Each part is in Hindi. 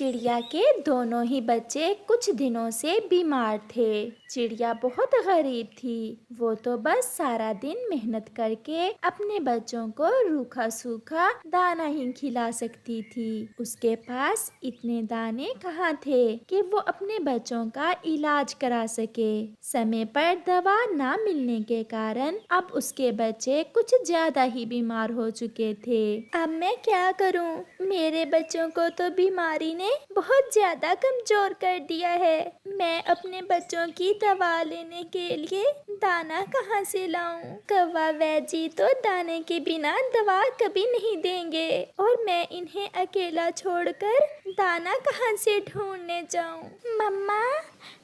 चिड़िया के दोनों ही बच्चे कुछ दिनों से बीमार थे। चिड़िया बहुत गरीब थी। वो तो बस सारा दिन मेहनत करके अपने बच्चों को रूखा सूखा दाना ही खिला सकती थी। उसके पास इतने दाने कहाँ थे कि वो अपने बच्चों का इलाज करा सके। समय पर दवा ना मिलने के कारण अब उसके बच्चे कुछ ज्यादा ही बीमार हो चुके थे। अब मैं क्या करूं? मेरे बच्चों को तो बीमारी ने बहुत ज्यादा कमजोर कर दिया है। मैं अपने बच्चों की दवा लेने के लिए दाना कहाँ से लाऊं? कौवा वैजी तो दाने के बिना दवा कभी नहीं देंगे और मैं इन्हें अकेला छोड़कर दाना कहाँ से ढूंढने जाऊं? मम्मा,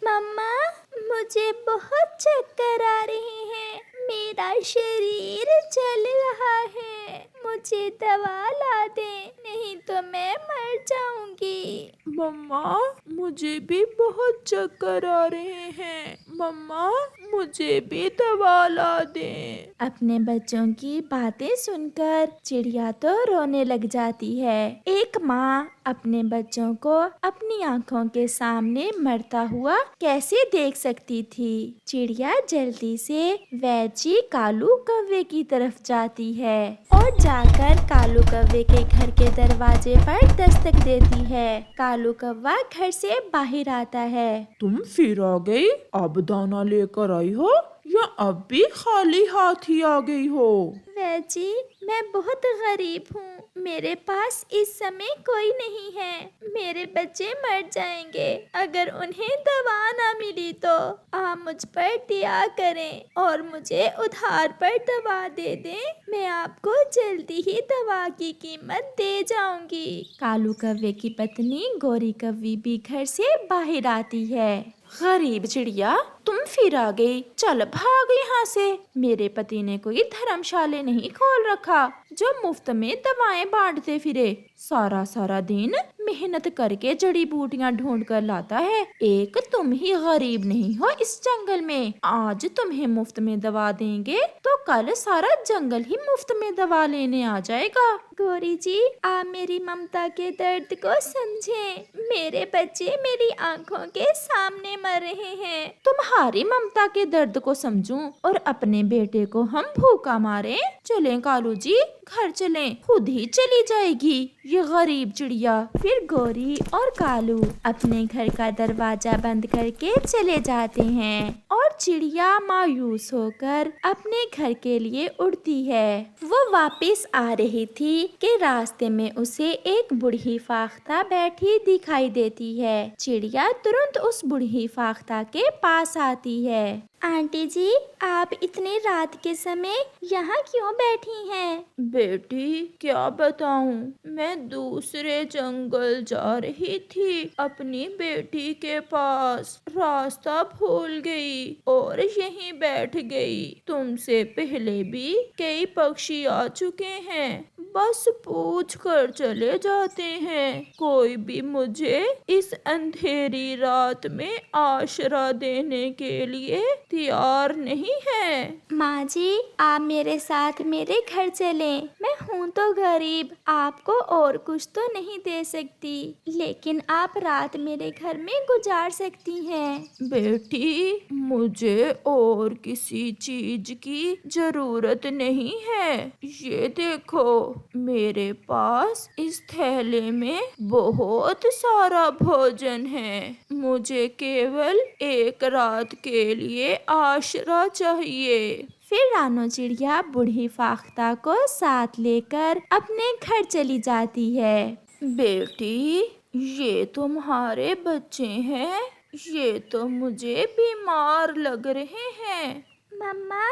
मम्मा, मुझे बहुत चक्कर आ रहे हैं। मेरा शरीर जल रहा है। मुझे दवा ला दे, नहीं तो मैं मर जाऊंगी। मम्मा, मुझे भी बहुत चक्कर आ रहे हैं। मम्मा, मुझे भी दवा ला दे। अपने बच्चों की बातें सुनकर चिड़िया तो रोने लग जाती है। एक माँ अपने बच्चों को अपनी आँखों के सामने मरता हुआ कैसे देख सकती थी। चिड़िया जल्दी से वैजी कालू कौवे की तरफ जाती है और जाकर कालू कौवे के घर के दरवाजे पर दस्तक देती है। कालू कौवा घर से बाहर आता है। तुम फिर आ गई? अब दाना लेकर आई हो या अब भी खाली हाथ ही आ गई हो? वैजी, मैं बहुत गरीब हूँ। मेरे पास इस समय कोई नहीं है। मेरे बच्चे मर जाएंगे अगर उन्हें दवा ना मिली तो। आप मुझ पर दया करें और मुझे उधार पर दवा दे दें। मैं आपको जल्दी ही दवा की कीमत दे जाऊंगी। कालू कौवे की पत्नी गोरी कौवी भी घर से बाहर आती है। गरीब चिड़िया, तुम फिर आ गई। चल भाग यहाँ से। मेरे पति ने कोई धर्मशाला नहीं खोल रखा जो मुफ्त में दवाएं बांटते फिरे। सारा सारा दिन मेहनत करके जड़ी बूटियां ढूंढ कर लाता है। एक तुम ही गरीब नहीं हो इस जंगल में। आज तुम्हें मुफ्त में दवा देंगे तो कल सारा जंगल ही मुफ्त में दवा लेने आ जाएगा। गौरी जी, आप मेरी ममता के दर्द को समझें। मेरे बच्चे मेरी आंखों के सामने मर रहे हैं। तुम्हारी ममता के दर्द को समझूं और अपने बेटे को हम भूखा मारे? चलें कालू जी, घर चलें। खुद ही चली जाएगी ये गरीब चिड़िया। फिर गौरी और कालू अपने घर का दरवाजा बंद करके चले जाते हैं और चिड़िया मायूस होकर अपने घर के लिए उड़ती है। वो वापस आ रही थी कि रास्ते में उसे एक बूढ़ी फाख्ता बैठी दिखाई देती है। चिड़िया तुरंत उस बूढ़ी फाख्ता के पास आती है। आंटी जी, आप इतनी रात के समय यहाँ क्यों बैठी हैं? बेटी, क्या बताऊं, मैं दूसरे जंगल जा रही थी अपनी बेटी के पास। रास्ता भूल गई और यहीं बैठ गई। तुमसे पहले भी कई पक्षी आ चुके हैं, बस पूछ कर चले जाते हैं। कोई भी मुझे इस अंधेरी रात में आसरा देने के लिए तैयार नहीं है। माँ जी, आप मेरे साथ मेरे घर चलें। मैं हूँ तो गरीब, आपको और कुछ तो नहीं दे सकती, लेकिन आप रात मेरे घर में गुजार सकती हैं। बेटी, मुझे और किसी चीज की जरूरत नहीं है। ये देखो, मेरे पास इस थैले में बहुत सारा भोजन है। मुझे केवल एक रात के लिए आसरा चाहिए। फिर रानो चिड़िया बूढ़ी फाख्ता को साथ लेकर अपने घर चली जाती है। बेटी, ये तुम्हारे बच्चे हैं। ये तो मुझे बीमार लग रहे हैं। मम्मा,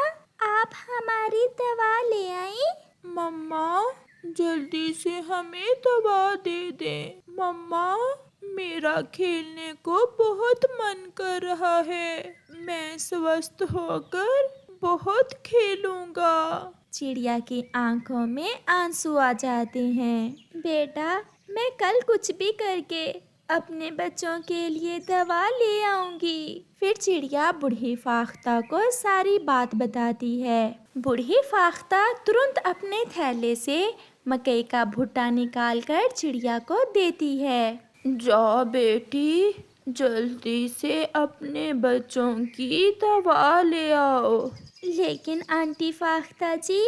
आप हमारी दवा ले आई? मम्मा, जल्दी से हमें दवा दे दे। मम्मा, मेरा खेलने को बहुत मन कर रहा है। मैं स्वस्थ होकर बहुत खेलूंगा। चिड़िया की आंखों में आंसू आ जाते हैं। बेटा, मैं कल कुछ भी करके अपने बच्चों के लिए दवा ले आऊंगी। फिर चिड़िया बूढ़ी फाख्ता को सारी बात बताती है। बूढ़ी फाख्ता तुरंत अपने थैले से मकई का भुट्टा निकालकर चिड़िया को देती है। जा बेटी, जल्दी से अपने बच्चों की दवा ले आओ। लेकिन आंटी फाख्ता जी।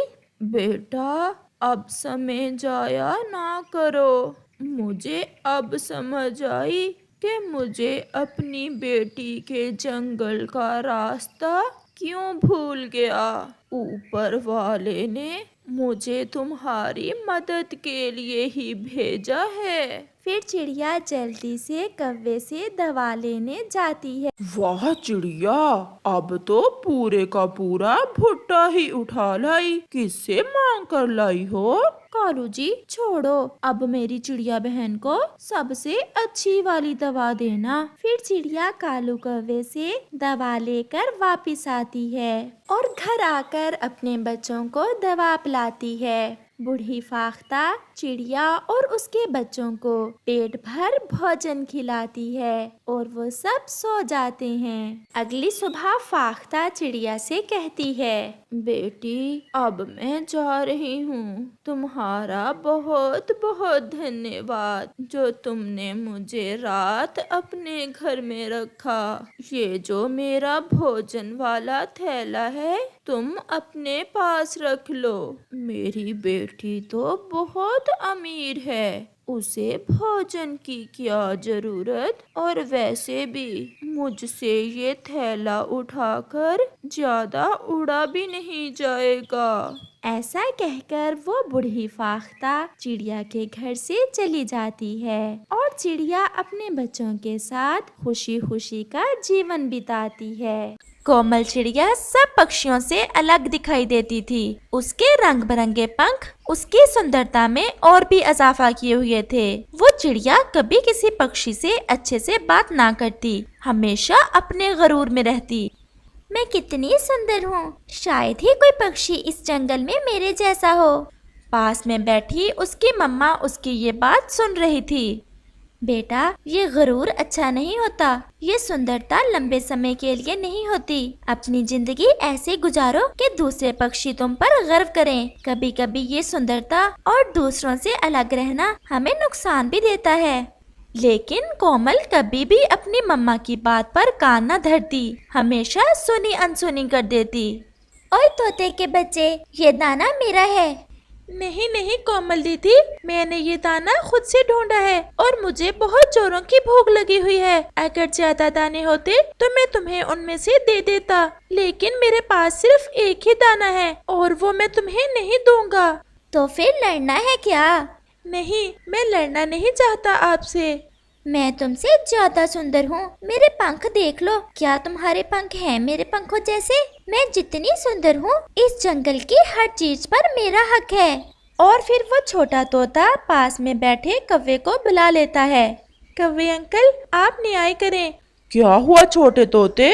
बेटा, अब समय जाया ना करो। मुझे अब समझ आई कि मुझे अपनी बेटी के जंगल का रास्ता क्यों भूल गया। ऊपर वाले ने मुझे तुम्हारी मदद के लिए ही भेजा है। फिर चिड़िया जल्दी से कौवे से दवा लेने जाती है। वाह चिड़िया, अब तो पूरे का पूरा भुट्टा ही उठा लाई। किससे मांग कर लाई हो? कालू जी छोड़ो, अब मेरी चिड़िया बहन को सबसे अच्छी वाली दवा देना। फिर चिड़िया कालू कौवे से दवा लेकर वापिस आती है और घर आकर अपने बच्चों को दवा पिलाती है। बूढ़ी फाख्ता चिड़िया और उसके बच्चों को पेट भर भोजन खिलाती है और वो सब सो जाते हैं। अगली सुबह फाख्ता चिड़िया से कहती है, बेटी, अब मैं जा रही हूँ। तुम्हारा बहुत बहुत धन्यवाद जो तुमने मुझे रात अपने घर में रखा। ये जो मेरा भोजन वाला थैला है, तुम अपने पास रख लो। मेरी बेटी तो बहुत अमीर है, उसे भोजन की क्या जरूरत। और वैसे भी मुझसे ये थैला उठाकर ज्यादा उड़ा भी नहीं जाएगा। ऐसा कहकर वो बूढ़ी फाख्ता चिड़िया के घर से चली जाती है और चिड़िया अपने बच्चों के साथ खुशी खुशी का जीवन बिताती है। कोमल चिड़िया सब पक्षियों से अलग दिखाई देती थी। उसके रंग बिरंगे पंख उसकी सुंदरता में और भी इजाफा किए हुए थे। वो चिड़िया कभी किसी पक्षी से अच्छे से बात ना करती, हमेशा अपने गरूर में रहती। मैं कितनी सुंदर हूँ, शायद ही कोई पक्षी इस जंगल में मेरे जैसा हो। पास में बैठी उसकी मम्मा उसकी ये बात सुन रही थी। बेटा, ये गरूर अच्छा नहीं होता। ये सुंदरता लंबे समय के लिए नहीं होती। अपनी जिंदगी ऐसे गुजारो कि दूसरे पक्षी तुम पर गर्व करें। कभी कभी ये सुंदरता और दूसरों से अलग रहना हमें नुकसान भी देता है। लेकिन कोमल कभी भी अपनी मम्मा की बात पर कान न धरती, हमेशा सुनी अनसुनी कर देती। ओए तोते के बच्चे, ये दाना मेरा है। नहीं नहीं कोमल दीदी, मैंने ये दाना खुद से ढूंढा है और मुझे बहुत जोरों की भूख लगी हुई है। अगर ज्यादा दाने होते तो मैं तुम्हें उनमें से दे देता, लेकिन मेरे पास सिर्फ एक ही दाना है और वो मैं तुम्हें नहीं दूंगा। तो फिर लड़ना है क्या? नहीं, मैं लड़ना नहीं चाहता आपसे। मैं तुमसे ज्यादा सुंदर हूँ, मेरे पंख देख लो। क्या तुम्हारे पंख हैं मेरे पंखों जैसे? मैं जितनी सुंदर हूँ, इस जंगल की हर चीज पर मेरा हक है। और फिर वो छोटा तोता पास में बैठे कौवे को बुला लेता है। कौवे अंकल, आप न्याय करें। क्या हुआ छोटे तोते?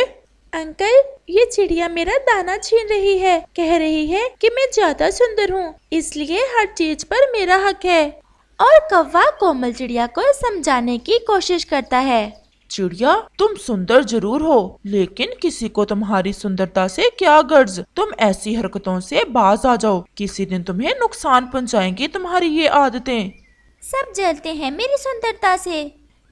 अंकल, ये चिड़िया मेरा दाना छीन रही है, कह रही है कि मैं ज्यादा सुंदर हूँ, इसलिए हर चीज पर मेरा हक है। और कौवा कोमल चिड़िया को समझाने की कोशिश करता है। चिड़िया, तुम सुंदर जरूर हो, लेकिन किसी को तुम्हारी सुंदरता से क्या गर्ज। तुम ऐसी हरकतों से बाज आ जाओ, किसी दिन तुम्हें नुकसान पहुंचाएंगी तुम्हारी ये आदतें। सब जलते हैं मेरी सुंदरता से।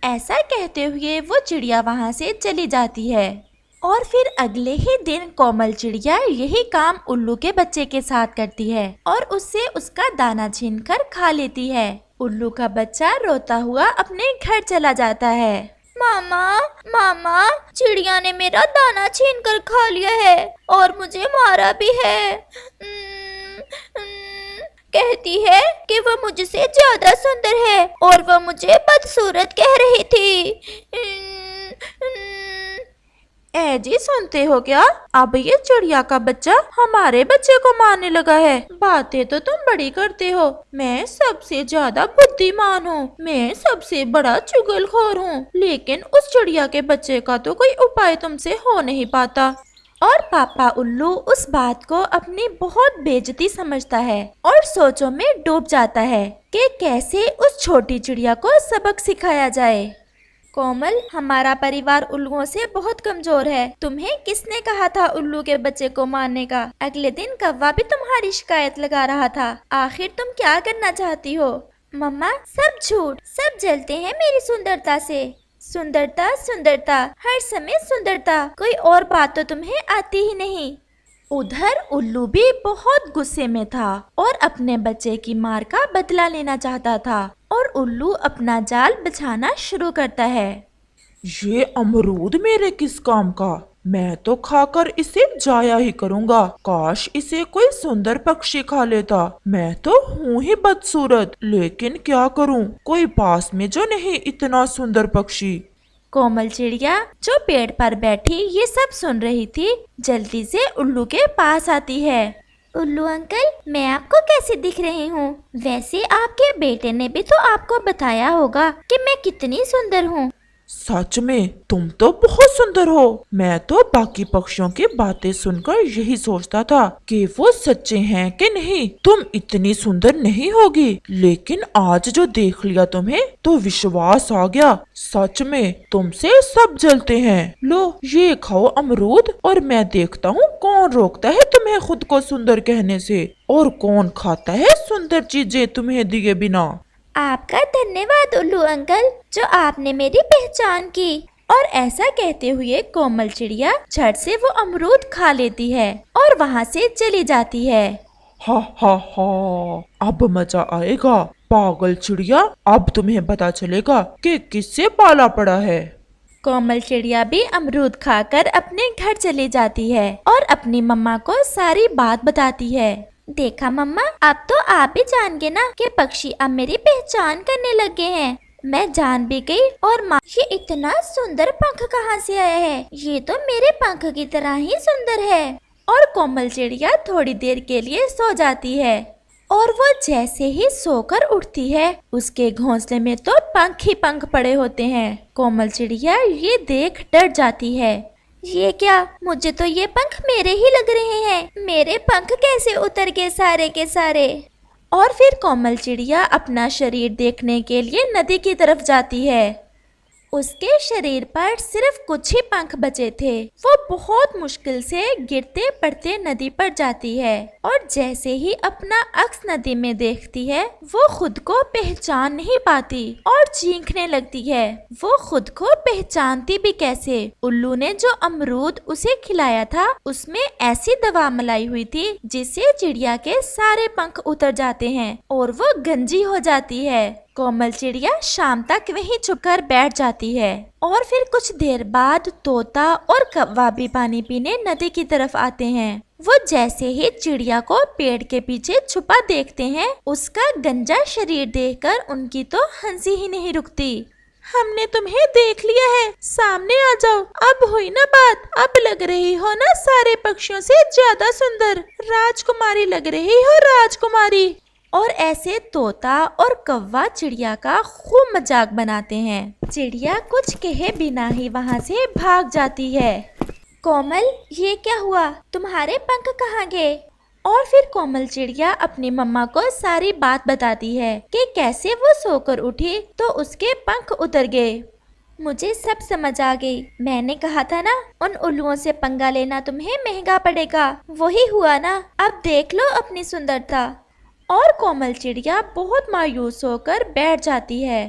ऐसा कहते हुए वो चिड़िया वहाँ से चली जाती है। और फिर अगले ही दिन कोमल चिड़िया यही काम उल्लू के बच्चे के साथ करती है और उससे उसका दाना छीनकर खा लेती है। उल्लू का बच्चा रोता हुआ अपने घर चला जाता है। मामा, मामा, चिड़िया ने मेरा दाना छीनकर खा लिया है और मुझे मारा भी है। कहती है कि वह मुझसे ज्यादा सुंदर है और वह मुझे बदसूरत कह रही थी। ए जी, सुनते हो क्या? अब ये चिड़िया का बच्चा हमारे बच्चे को मारने लगा है। बातें तो तुम बड़ी करते हो, मैं सबसे ज्यादा बुद्धिमान हूँ, मैं सबसे बड़ा चुगलखोर हूँ, लेकिन उस चिड़िया के बच्चे का तो कोई उपाय तुमसे हो नहीं पाता। और पापा उल्लू उस बात को अपनी बहुत बेइज्जती समझता है और सोचों में डूब जाता है कि कैसे उस छोटी चिड़िया को सबक सिखाया जाए। कोमल, हमारा परिवार उल्लुओं से बहुत कमजोर है। तुम्हें किसने कहा था उल्लू के बच्चे को मारने का? अगले दिन कौवा भी तुम्हारी शिकायत लगा रहा था। आखिर तुम क्या करना चाहती हो? मम्मा सब झूठ, सब जलते हैं मेरी सुंदरता से। सुंदरता सुंदरता, हर समय सुंदरता, कोई और बात तो तुम्हें आती ही नहीं। उधर उल्लू भी बहुत गुस्से में था और अपने बच्चे की मार का बदला लेना चाहता था और उल्लू अपना जाल बिछाना शुरू करता है। ये अमरूद मेरे किस काम का? मैं तो खाकर इसे जाया ही करूंगा। काश इसे कोई सुंदर पक्षी खा लेता। मैं तो हूँ ही बदसूरत, लेकिन क्या करूँ, कोई पास में जो नहीं इतना सुंदर पक्षी। कोमल चिड़िया जो पेड़ पर बैठी ये सब सुन रही थी, जल्दी से उल्लू के पास आती है। उल्लू अंकल, मैं आपको कैसे दिख रही हूँ? वैसे आपके बेटे ने भी तो आपको बताया होगा कि मैं कितनी सुंदर हूँ। सच में तुम तो बहुत सुंदर हो। मैं तो बाकी पक्षियों की बातें सुनकर यही सोचता था कि वो सच्चे हैं कि नहीं। तुम इतनी सुंदर नहीं होगी, लेकिन आज जो देख लिया तुम्हें तो विश्वास आ गया। सच में तुमसे सब जलते हैं। लो ये खाओ अमरूद, और मैं देखता हूँ कौन रोकता है तुम्हें खुद को सुंदर कहने से, और कौन खाता है सुंदर चीजें तुम्हें दिए बिना। आपका धन्यवाद उल्लू अंकल, जो आपने मेरी पहचान की। और ऐसा कहते हुए कोमल चिड़िया झट से वो अमरूद खा लेती है और वहाँ से चली जाती है। हा हा हा, अब मजा आएगा। पागल चिड़िया, अब तुम्हें पता चलेगा कि किससे पाला पड़ा है। कोमल चिड़िया भी अमरूद खाकर अपने घर चली जाती है और अपनी मम्मा को सारी बात बताती है। देखा मम्मा, अब तो आप भी जान गए ना कि पक्षी अब मेरी पहचान करने लगे हैं। मैं जान भी गई। और माँ, ये इतना सुंदर पंख कहाँ से आया है? ये तो मेरे पंख की तरह ही सुंदर है। और कोमल चिड़िया थोड़ी देर के लिए सो जाती है और वो जैसे ही सोकर उठती है, उसके घोंसले में तो पंख ही पंख पड़े होते हैं। कोमल चिड़िया ये देख डर जाती है। ये क्या, मुझे तो ये पंख मेरे ही लग रहे हैं। मेरे पंख कैसे उतर गए सारे के सारे? और फिर कोमल चिड़िया अपना शरीर देखने के लिए नदी की तरफ जाती है। उसके शरीर पर सिर्फ कुछ ही पंख बचे थे। वो बहुत मुश्किल से गिरते पड़ते नदी पर जाती है और जैसे ही अपना अक्स नदी में देखती है, वो खुद को पहचान नहीं पाती और चीखने लगती है। वो खुद को पहचानती भी कैसे? उल्लू ने जो अमरूद उसे खिलाया था, उसमें ऐसी दवा मलाई हुई थी जिससे चिड़िया के सारे पंख उतर जाते हैं और वो गंजी हो जाती है। कोमल चिड़िया शाम तक वहीं छुपकर बैठ जाती है और फिर कुछ देर बाद तोता और कौवा भी पानी पीने नदी की तरफ आते हैं। वो जैसे ही चिड़िया को पेड़ के पीछे छुपा देखते हैं, उसका गंजा शरीर देखकर उनकी तो हंसी ही नहीं रुकती। हमने तुम्हें देख लिया है, सामने आ जाओ। अब हुई ना बात, अब लग रही हो ना सारे पक्षियों से ज्यादा सुंदर। राजकुमारी लग रही हो, राजकुमारी। और ऐसे तोता और कौवा चिड़िया का खूब मजाक बनाते हैं। चिड़िया कुछ कहे बिना ही वहाँ से भाग जाती है। कोमल, ये क्या हुआ? तुम्हारे पंख कहाँ गए? और फिर कोमल चिड़िया अपनी मम्मा को सारी बात बताती है कि कैसे वो सोकर उठी तो उसके पंख उतर गए। मुझे सब समझ आ गई। मैंने कहा था ना, उन उल्लुओं से पंगा लेना तुम्हें महंगा पड़ेगा। वही हुआ ना, अब देख लो अपनी सुंदरता। और कोमल चिड़िया बहुत मायूस होकर बैठ जाती है।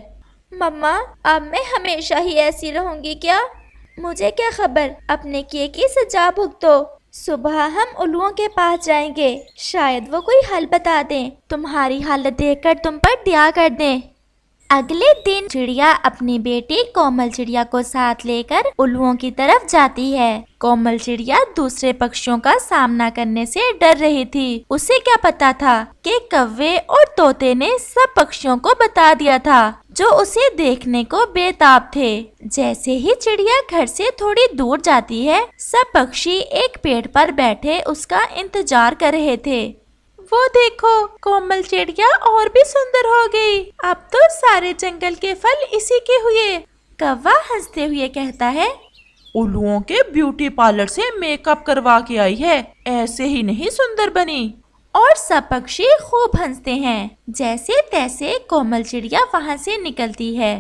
मम्मा, अब मैं हमेशा ही ऐसी रहूंगी क्या? मुझे क्या खबर, अपने किए की सजा भुगतो। सुबह हम उल्लुओं के पास जाएंगे, शायद वो कोई हल बता दें। तुम्हारी हालत देखकर तुम पर दया कर दें। अगले दिन चिड़िया अपनी बेटी कोमल चिड़िया को साथ लेकर उल्लुओं की तरफ जाती है। कोमल चिड़िया दूसरे पक्षियों का सामना करने से डर रही थी। उसे क्या पता था कि कौवे और तोते ने सब पक्षियों को बता दिया था जो उसे देखने को बेताब थे। जैसे ही चिड़िया घर से थोड़ी दूर जाती है, सब पक्षी एक पेड़ पर बैठे उसका इंतजार कर रहे थे। वो देखो, कोमल चिड़िया और भी सुंदर हो गई। अब तो सारे जंगल के फल इसी के हुए। कौवा हंसते हुए कहता है, उल्लुओं के ब्यूटी पार्लर से मेकअप करवा के आई है, ऐसे ही नहीं सुंदर बनी। और सब पक्षी खूब हंसते हैं। जैसे तैसे कोमल चिड़िया वहाँ से निकलती है।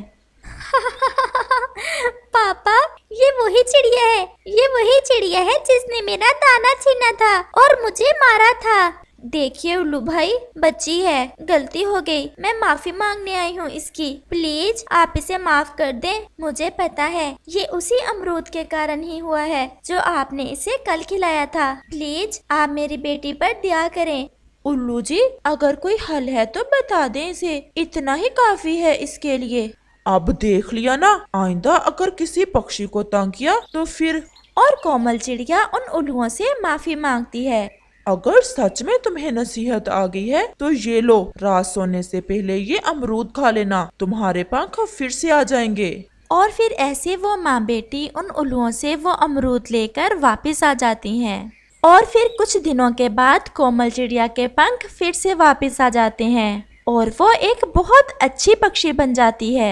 पापा, ये वही चिड़िया है, ये वही चिड़िया है जिसने मेरा दाना छीना था और मुझे मारा था। देखिए उल्लू भाई, बच्ची है, गलती हो गई, मैं माफी मांगने आई हूँ इसकी। प्लीज आप इसे माफ कर दें। मुझे पता है ये उसी अमरूद के कारण ही हुआ है जो आपने इसे कल खिलाया था। प्लीज आप मेरी बेटी पर दया करें। उल्लू जी, अगर कोई हल है तो बता दें इसे, इतना ही काफी है इसके लिए। अब देख लिया ना, आइंदा अगर किसी पक्षी को तंग किया तो फिर। और कोमल चिड़िया उन उल्लुओं से माफी मांगती है। अगर सच में तुम्हें नसीहत आ गई है तो ये लो, रात सोने से पहले ये अमरूद खा लेना, तुम्हारे पंख फिर से आ जाएंगे। और फिर ऐसे वो माँ बेटी उन उल्लुओं से वो अमरूद लेकर वापस आ जाती हैं। और फिर कुछ दिनों के बाद कोमल चिड़िया के पंख फिर से वापस आ जाते हैं और वो एक बहुत अच्छी पक्षी बन जाती है।